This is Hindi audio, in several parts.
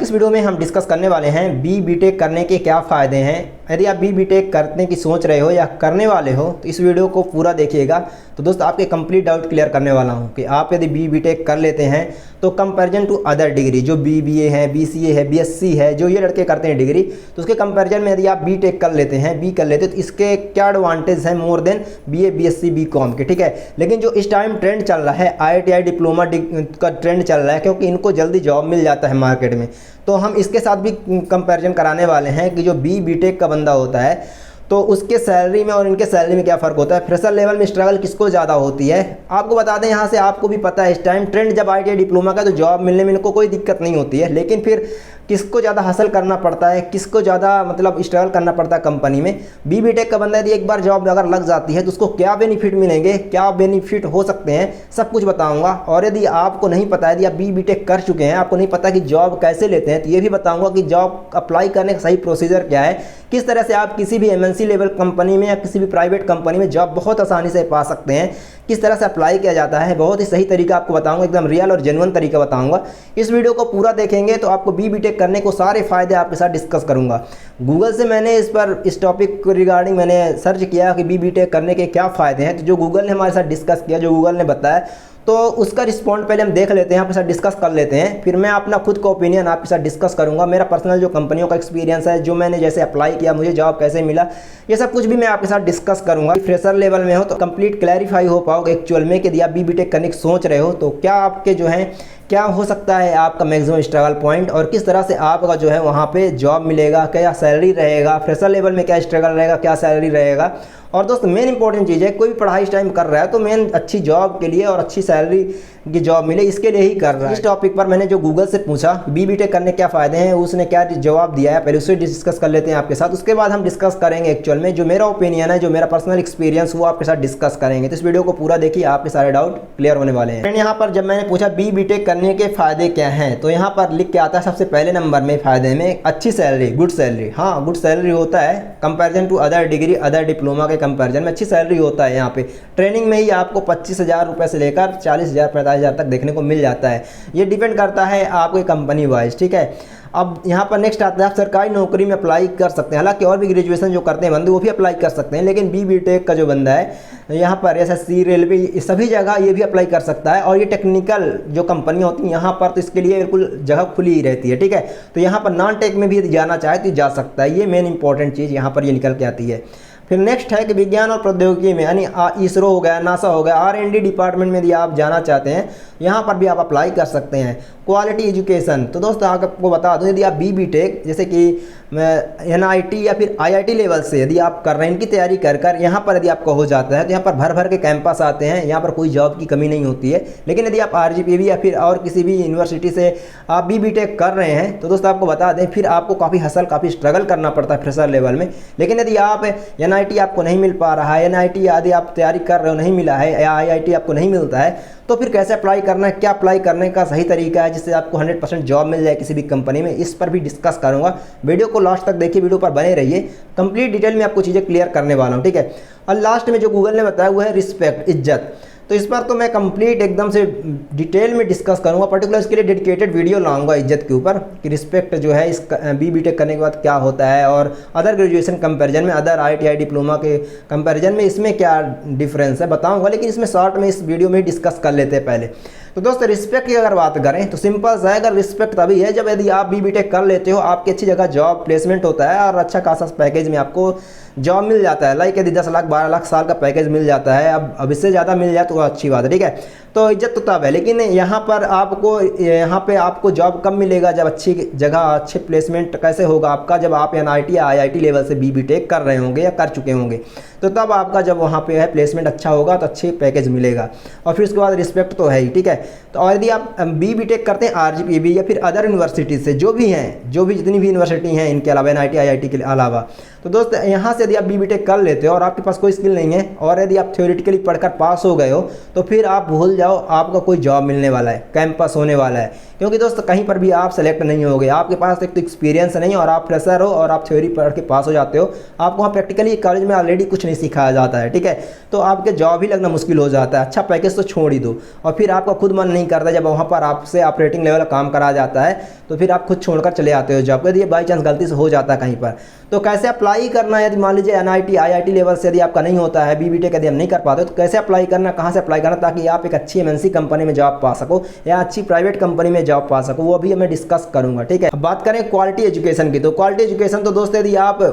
की इस वीडियो में हम डिस्कस करने वाले हैं बीटेक करने के क्या फ़ायदे हैं। यदि आप बीटेक करने की सोच रहे हो या करने वाले हो तो इस वीडियो को पूरा देखिएगा। तो दोस्त आपके कंप्लीट डाउट क्लियर करने वाला हूं कि आप यदि बीटेक कर लेते हैं तो कंपैरिजन टू अदर डिग्री जो बीबीए है, बीसीए है, बीएससी है, जो ये लड़के करते हैं डिग्री, तो उसके कंपैरिजन में यदि आप बीटेक कर लेते हैं, तो इसके क्या एडवांटेज हैं more than BA, BSc, BCom के। ठीक है, लेकिन जो इस टाइम ट्रेंड चल रहा है आईटीआई डिप्लोमा का ट्रेंड चल रहा है, क्योंकि इनको जल्दी जॉब मिल जाता है मार्केट में, तो हम इसके साथ भी कंपैरिजन कराने वाले हैं कि जो बीटेक का बंदा होता है तो उसके सैलरी में और इनके सैलरी में क्या फ़र्क होता है, फ्रेशर लेवल में स्ट्रगल किसको ज़्यादा होती है। आपको बता दें, यहाँ से आपको भी पता है इस टाइम ट्रेंड जब आईटीआई डिप्लोमा का तो जॉब मिलने में इनको कोई दिक्कत नहीं होती है, लेकिन फिर किसको ज़्यादा हासिल करना पड़ता है, किसको ज़्यादा मतलब स्ट्रगल करना पड़ता है कंपनी में। बीटेक का बंदा यदि एक बार जॉब अगर लग जाती है तो उसको क्या बेनिफिट मिलेंगे, क्या बेनिफिट हो सकते हैं, सब कुछ बताऊंगा। और यदि आपको नहीं पता है, यदि आप बीटेक कर चुके हैं, आपको नहीं पता कि जॉब कैसे लेते हैं, तो ये भी बताऊंगा कि जॉब अप्लाई करने का सही प्रोसीजर क्या है, किस तरह से आप किसी भी एमएनसी लेवल कंपनी में या किसी भी प्राइवेट कंपनी में जॉब बहुत आसानी से पा सकते हैं, किस तरह से अप्लाई किया जाता है, बहुत ही सही तरीका आपको बताऊंगा, एकदम रियल और जेन्युइन तरीका बताऊंगा। इस वीडियो को पूरा देखेंगे तो आपको बीटेक करने को सारे फायदे आपके साथ डिस्कस करूंगा। गूगल से मैंने इस टॉपिक को रिगार्डिंग मैंने सर्च किया कि बीटेक करने के क्या फ़ायदे हैं, तो जो गूगल ने हमारे साथ डिस्कस किया, जो गूगल ने बताया, तो उसका रिस्पॉन्ड पहले हम देख लेते हैं, आपके साथ डिस्कस कर लेते हैं, फिर मैं अपना खुद का ओपिनियन आपके साथ डिस्कस करूंगा। मेरा पर्सनल जो कंपनियों का एक्सपीरियंस है, जो मैंने जैसे अप्लाई किया, मुझे जॉब कैसे मिला, ये सब कुछ भी मैं आपके साथ डिस्कस करूंगा। फ्रेशर लेवल में हो तो कंप्लीट क्लैरिफाई हो पाओगे एक्चुअल में कि यदि आप बीटेक करने की सोच रहे हो तो क्या आपके जो है क्या हो सकता है आपका मैक्सिमम स्ट्रगल पॉइंट, और किस तरह से आपका जो है वहाँ पे जॉब मिलेगा, क्या सैलरी रहेगा, फ्रेशर लेवल में क्या स्ट्रगल रहेगा, क्या सैलरी रहेगा। और दोस्त मेन इंपॉर्टेंट चीज़ है, कोई भी पढ़ाई इस टाइम कर रहा है तो मेन अच्छी जॉब के लिए और अच्छी सैलरी की जॉब मिले, इसके लिए ही कर रहा है। इस टॉपिक पर मैंने जो गूगल से पूछा बीटेक करने क्या फ़ायदे हैं, उसने क्या जवाब दिया है, पहले उससे डिस्कस कर लेते हैं आपके साथ। उसके बाद हम डिस्कस करेंगे एक्चुअल में जो मेरा ओपिनियन है, जो मेरा पर्सनल एक्सपीरियंस, वो आपके साथ डिस्कस करेंगे। तो इस वीडियो को पूरा देखिए, आपके सारे डाउट क्लियर होने वाले हैं। यहाँ पर जब मैंने पूछा बीटेक करने के फ़ायदे क्या हैं, तो यहाँ पर लिख के आता है सबसे पहले नंबर में फ़ायदे में अच्छी सैलरी, गुड सैलरी। हाँ, गुड सैलरी होता है comparison to other degree, other diploma के कंपेरिजन में अच्छी सैलरी होता है। यहाँ पे ट्रेनिंग में ही आपको 25,000 रुपये से लेकर 40,000, 45,000 तक देखने को मिल जाता है। ये डिपेंड करता है आपके कंपनी वाइज। ठीक है, अब यहाँ पर नेक्स्ट आता है, आप सरकारी नौकरी में अप्लाई कर सकते हैं। हालांकि और भी ग्रेजुएशन जो करते हैं बंदे वो भी अप्लाई कर सकते हैं, लेकिन बीटेक का जो बंदा है यहाँ पर एसएससी, रेलवे, सभी जगह ये भी अप्लाई कर सकता है। और ये टेक्निकल जो कंपनियाँ होती हैं यहाँ पर तो इसके लिए बिल्कुल जगह खुली ही रहती है। ठीक है, तो यहाँ पर नॉन टेक में भी यदि जाना चाहे तो जा सकता है। ये मेन इंपॉर्टेंट चीज़ यहाँ पर ये निकल के आती है। फिर नेक्स्ट है कि विज्ञान और प्रौद्योगिकी में, यानी इसरो हो गया, नासा हो गया, आर&डी डिपार्टमेंट में यदि आप जाना चाहते हैं यहाँ पर भी आप अप्लाई कर सकते हैं। क्वालिटी एजुकेशन, तो दोस्तों आपको बता दूं, यदि आप बीटेक जैसे कि एनआईटी या फिर आईआईटी लेवल से यदि आप कर रहे हैं, इनकी तैयारी कर यहाँ पर यदि आपका हो जाता है तो यहाँ पर भर भर के कैंपस आते हैं, यहाँ पर कोई जॉब की कमी नहीं होती है। लेकिन यदि आप आरजीपीवी या फिर और किसी भी यूनिवर्सिटी से आप बीटेक कर रहे हैं तो दोस्तों आपको बता दें फिर आपको काफ़ी स्ट्रगल करना पड़ता है फ्रेशर लेवल में। लेकिन यदि आप एनआईटी आपको नहीं मिल पा रहा है, एनआईटी यदि आप तैयारी कर रहे हो नहीं मिला है, या आईआईटी आपको नहीं मिलता है, तो फिर कैसे अप्लाई करना है, क्या अप्लाई करने का सही तरीका है जिससे आपको 100% जॉब मिल जाए किसी भी कंपनी में, इस पर भी डिस्कस करूंगा। वीडियो को लास्ट तक देखिए, वीडियो पर बने रहिए, कंप्लीट डिटेल में आपको चीज़ें क्लियर करने वाला हूं। ठीक है, और लास्ट में जो गूगल ने बताया वो है रिस्पेक्ट, इज्जत। तो इस पर तो मैं कंप्लीट एकदम से डिटेल में डिस्कस करूंगा, पर्टिकुलर इसके लिए डेडिकेटेड वीडियो लाऊंगा इज्जत के ऊपर कि रिस्पेक्ट जो है इस बीटेक करने के बाद क्या होता है, और अदर ग्रेजुएशन कंपैरिजन में, अदर आईटीआई डिप्लोमा के कंपैरिजन में इसमें क्या डिफरेंस है बताऊंगा, लेकिन इसमें शॉर्ट में इस वीडियो में डिस्कस कर लेते हैं पहले। तो दोस्तों रिस्पेक्ट की अगर बात करें तो सिंपल सा है, अगर रिस्पेक्ट तभी है जब यदि आप बीटेक कर लेते हो, आपकी अच्छी जगह जॉब प्लेसमेंट होता है और अच्छा खासा पैकेज में आपको जॉब मिल जाता है। लाइक यदि 10 लाख 12 लाख साल का पैकेज मिल जाता है, अब इससे ज़्यादा मिल जाए तो अच्छी बात है। ठीक है, तो इज्जत तो तब है, लेकिन यहाँ पे आपको जॉब कब मिलेगा, जब अच्छी जगह अच्छे प्लेसमेंट कैसे होगा आपका, जब आप एनआईटी या आईआईटी लेवल से बीटेक कर रहे होंगे या कर चुके होंगे, तो तब आपका जब वहाँ पे है प्लेसमेंट अच्छा होगा तो अच्छे पैकेज मिलेगा। और फिर उसके बाद रिस्पेक्ट तो है ही। ठीक है, तो और यदि आप बीटेक करते हैं आरजीपीवी या फिर अदर यूनिवर्सिटी से, जो भी जितनी भी यूनिवर्सिटी हैं इनके अलावा, एनआईटी आईआईटी के अलावा, तो दोस्त यहाँ से यदि आप BBTech कर लेते हो और आपके पास कोई स्किल नहीं है और यदि आप थ्योरेटिकली पढ़कर पास हो गए हो तो फिर आप भूल जाओ आपका कोई जॉब मिलने वाला है, कैंपस होने वाला है, क्योंकि दोस्त कहीं पर भी आप सेलेक्ट नहीं होगे। आपके पास एक तो एक्सपीरियंस नहीं और आप फ्रेशर हो और आप थ्योरी पढ़ के पास हो जाते हो, आपको वहाँ प्रैक्टिकली कॉलेज में ऑलरेडी कुछ नहीं सिखाया जाता है, ठीक है। तो आपके जॉब ही लगना मुश्किल हो जाता है। अच्छा पैकेज तो छोड़ ही दो, और फिर आपका खुद मन नहीं करता जब वहाँ पर आपसे ऑपरेटिंग लेवल काम करा जाता है तो फिर आप खुद छोड़कर चले आते हो जॉब, यदि बाई चांस गलती से हो जाता है कहीं पर। तो कैसे अप्लाई करना है, यदि मान लीजिए NIT IIT लेवल से यदि आपका नहीं होता है, BBTech यदि हम नहीं कर पाते तो कैसे अप्लाई करना, कहाँ से अप्लाई करना, ताकि आप एक अच्छी MNC कंपनी में जॉब पा सको या अच्छी प्राइवेट कंपनी में जॉब पा सको, वो भी मैं डिस्कस करूँगा, ठीक है। अब बात करें क्वालिटी एजुकेशन की, तो क्वालिटी एजुकेशन तो दोस्त यदि आप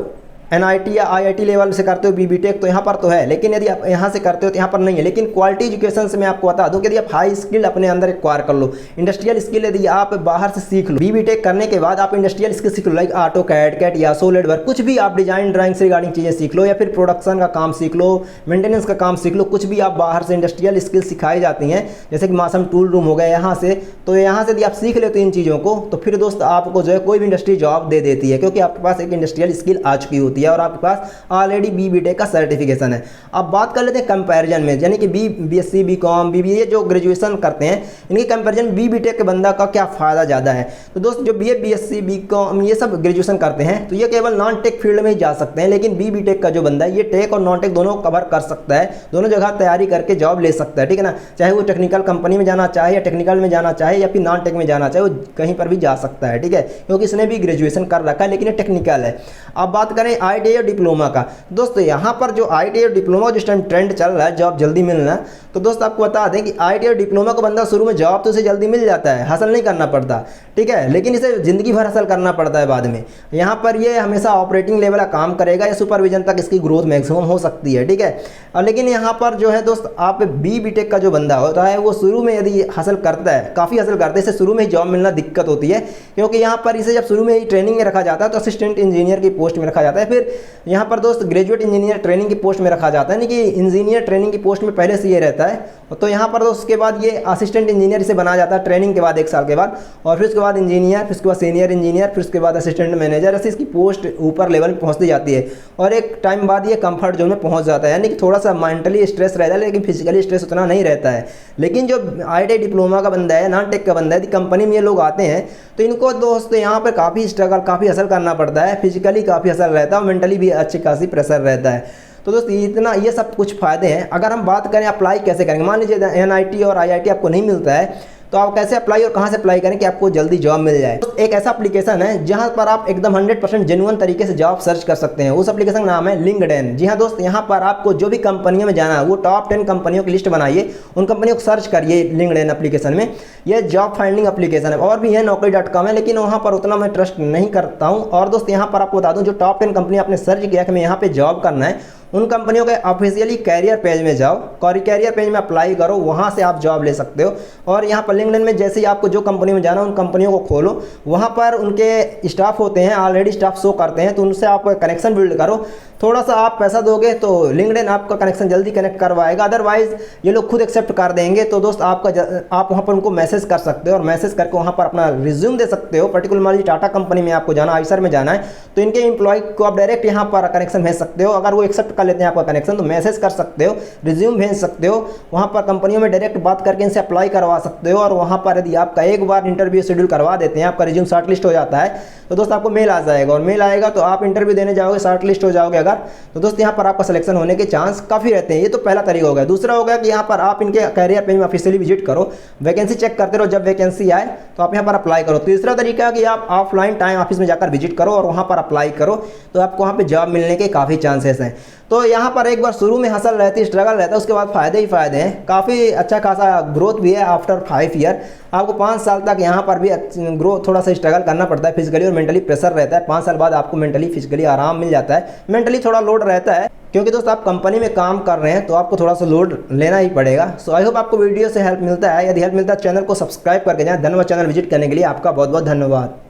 NIT या IIT लेवल से करते हो BBTech तो यहाँ पर तो है, लेकिन यदि आप यहाँ से करते हो तो यहाँ पर नहीं है। लेकिन क्वालिटी एजुकेशन से मैं आपको बता दूँ कि यदि आप हाई स्किल अपने अंदर एक्वायर कर लो, इंडस्ट्रियल स्किल यदि आप बाहर से सीख लो, BBTech करने के बाद आप इंडस्ट्रियल स्किल सीख लो, लाइक AutoCAD कैट या SolidWorks, कुछ भी आप डिजाइन ड्राइंग से रिगार्डिंग चीज़ें सीख लो, या फिर प्रोडक्शन का काम सीख लो, मेंटेनेंस का काम सीख लो, कुछ भी आप बाहर से इंडस्ट्रियल स्किल सिखाई जाती हैं, जैसे कि मासम टूल रूम हो गया यहाँ से। तो यहाँ से यदि आप सीख लेते हो इन चीज़ों को तो फिर दोस्त आपको जो है कोई भी इंडस्ट्री जॉब दे देती है, क्योंकि आपके पास एक इंडस्ट्रियल स्किल आ चुकी होती है और आपके पास ऑलरेडी BBTech का सर्टिफिकेशन है। अब बात कर लेते हैं कंपैरिजन में, यानी कि BSc BCom BBA जो ग्रेजुएशन करते हैं इनके कंपैरिजन BBTech के बंदा का क्या फ़ायदा ज़्यादा है। तो दोस्त जो BA BSc BCom ये सब ग्रेजुएशन करते हैं तो ये केवल नॉन टेक फील्ड में ही जा सकते हैं, लेकिन BBTech का जो बंदा है ये टेक और नॉन टेक दोनों कवर कर सकता है, दोनों जगह तैयारी करके जॉब ले सकता है, ठीक है ना। चाहे वो टेक्निकल कंपनी में जाना चाहे या टेक्निकल में जाना चाहे या फिर नॉन टेक में जाना चाहे, वो कहीं पर भी जा सकता है, ठीक है, क्योंकि इसने भी ग्रेजुएशन कर रखा है, लेकिन ये टेक्निकल है। अब बात करें ITI और डिप्लोमा का, दोस्तों यहाँ पर जो ITI और डिप्लोमा जिस टाइम ट्रेंड चल रहा है जॉब जल्दी मिलना, तो दोस्त आपको बता दें कि ITI और डिप्लोमा का बंदा शुरू में जॉब तो उसे जल्दी मिल जाता है, हासिल नहीं करना पड़ता, ठीक है, लेकिन इसे ज़िंदगी भर हासिल करना पड़ता है बाद में। यहाँ पर ये हमेशा ऑपरेटिंग लेवल का काम करेगा या सुपरविजन तक इसकी ग्रोथ मैक्सिमम हो सकती है, ठीक है। और लेकिन यहाँ पर जो है दोस्त आप BBTech का जो बंदा होता है वो शुरू में यदि हासिल करता है, काफ़ी हासिल करता है, इसे शुरू में ही जॉब मिलना दिक्कत होती है, क्योंकि यहाँ पर इसे जब शुरू में ही ट्रेनिंग में रखा जाता है तो असिस्टेंट इंजीनियर की पोस्ट में रखा जाता है, फिर यहाँ पर दोस्त ग्रेजुएट इंजीनियर ट्रेनिंग की पोस्ट में रखा जाता है, यानी कि इंजीनियर ट्रेनिंग की पोस्ट में पहले से ये रहता है। तो यहाँ पर दोस्त उसके बाद ये असिस्टेंट इंजीनियर इसे बनाया जाता है ट्रेनिंग के बाद 1 साल के बाद, और फिर उसके बाद इंजीनियर, फिर उसके बाद सीनियर इंजीनियर, फिर उसके बाद असिस्टेंट मैनेजर, ऐसे इसकी पोस्ट ऊपर लेवल में पहुँचती जाती है और एक टाइम बाद ये कंफर्ट जोन में पहुँच जाता है, यानी कि थोड़ा सा मेंटली स्ट्रेस रहता है लेकिन फिजिकली स्ट्रेस उतना नहीं रहता है। लेकिन जो ITI डिप्लोमा का बंदा है, नॉन टेक का बंदा है, यदि कंपनी में ये लोग आते हैं तो इनको दोस्त यहाँ पर काफ़ी स्ट्रगल, काफ़ी हासिल करना पड़ता है, फिजिकली काफ़ी असर रहता है और मेंटली भी अच्छी खासी प्रेशर रहता है। तो दोस्त इतना ये सब कुछ फ़ायदे हैं। अगर हम बात करें अप्लाई कैसे करेंगे, मान लीजिए NIT और IIT आपको नहीं मिलता है तो आप कैसे अप्लाई और कहाँ से अप्लाई करें कि आपको जल्दी जॉब मिल जाए। तो एक ऐसा एप्लीकेशन है जहाँ पर आप एकदम 100% जेन्युइन तरीके से जॉब सर्च कर सकते हैं, उस एप्लीकेशन का नाम है लिंक्डइन। जी हाँ दोस्त, यहाँ पर आपको जो भी कंपनियों में जाना है वो टॉप 10 कंपनियों की लिस्ट बनाइए, उन कंपनियों को सर्च करिए लिंक्डइन एप्लीकेशन में। यह जॉब फाइंडिंग एप्लीकेशन है, और भी है naukri.com है, लेकिन वहाँ पर उतना मैं ट्रस्ट नहीं करता हूँ। और दोस्त यहाँ पर आपको बता दूँ जो टॉप 10 कंपनी आपने सर्च किया कि मैं यहाँ पे जॉब करना है, उन कंपनियों के ऑफिशियली कैरियर पेज में जाओ, कैरियर पेज में अप्लाई करो, वहाँ से आप जॉब ले सकते हो। और यहाँ पर लिंक्डइन में जैसे ही आपको जो कंपनी में जाना उन कंपनियों को खोलो, वहाँ पर उनके स्टाफ होते हैं, ऑलरेडी स्टाफ शो करते हैं, तो उनसे आप कनेक्शन बिल्ड करो। थोड़ा सा आप पैसा दोगे तो लिंक्डइन आपका कनेक्शन जल्दी कनेक्ट करवाएगा, अदरवाइज ये लोग खुद एक्सेप्ट कर देंगे। तो दोस्त आप वहाँ पर उनको मैसेज कर सकते हो और मैसेज करके वहाँ पर अपना रिज्यूम दे सकते हो। पर्टिकुलर मान लीजिए टाटा कंपनी में आपको जाना, आइसर में जाना है, तो इनके एम्प्लॉय को आप डायरेक्ट यहाँ पर कनेक्शन भेज सकते हो। अगर वो एक्सेप्ट कर लेते हैं आपका कनेक्शन तो मैसेज कर सकते हो, रिज्यूम भेज सकते हो, वहाँ पर कंपनियों में डायरेक्ट बात करके इनसे अप्लाई करवा सकते हो। और वहाँ पर यदि आपका एक बार इंटरव्यू शेड्यूल करवा देते हैं, आपका रिज्यूम शॉर्ट लिस्ट हो जाता है, तो दोस्त आपको मेल आ जाएगा, और मेल आएगा तो आप इंटरव्यू देने जाओगे, शॉर्ट लिस्ट हो जाओगे अगर, तो दोस्त यहाँ पर आपका सिलेक्शन होने के चांस काफ़ी रहते हैं। ये तो पहला तरीका हो गया। दूसरा हो गया कि यहाँ पर आप इनके कैरियर पेज में ऑफिशियली विजिट करो, वैकेंसी चेक करते रहो, जब वैकेंसी आए तो आप यहाँ पर अप्लाई करो। तीसरा तरीका है कि आप ऑफलाइन टाइम ऑफिस में जाकर विजिट करो और वहाँ पर अप्लाई करो, तो आपको वहाँ पर जॉब मिलने के काफ़ी चांसेस हैं। तो यहाँ पर एक बार शुरू में हसल रहती है, स्ट्रगल रहता है, उसके बाद फ़ायदे ही फ़ायदे हैं। काफ़ी अच्छा खासा ग्रोथ भी है आफ्टर 5 ईयर। आपको 5 साल तक यहाँ पर भी ग्रोथ, थोड़ा सा स्ट्रगल करना पड़ता है, फिजिकली और मेंटली प्रेशर रहता है। 5 साल बाद आपको मेंटली फिजिकली आराम मिल जाता है, मेंटली थोड़ा लोड रहता है, क्योंकि दोस्त आप कंपनी में काम कर रहे हैं तो आपको थोड़ा सा लोड लेना ही पड़ेगा। सो आई होप आपको वीडियो से हेल्प मिलता है। यदि हेल्प मिलता है चैनल को सब्सक्राइब करके जाएं। धन्यवाद चैनल विजिट करने के लिए, आपका बहुत बहुत धन्यवाद।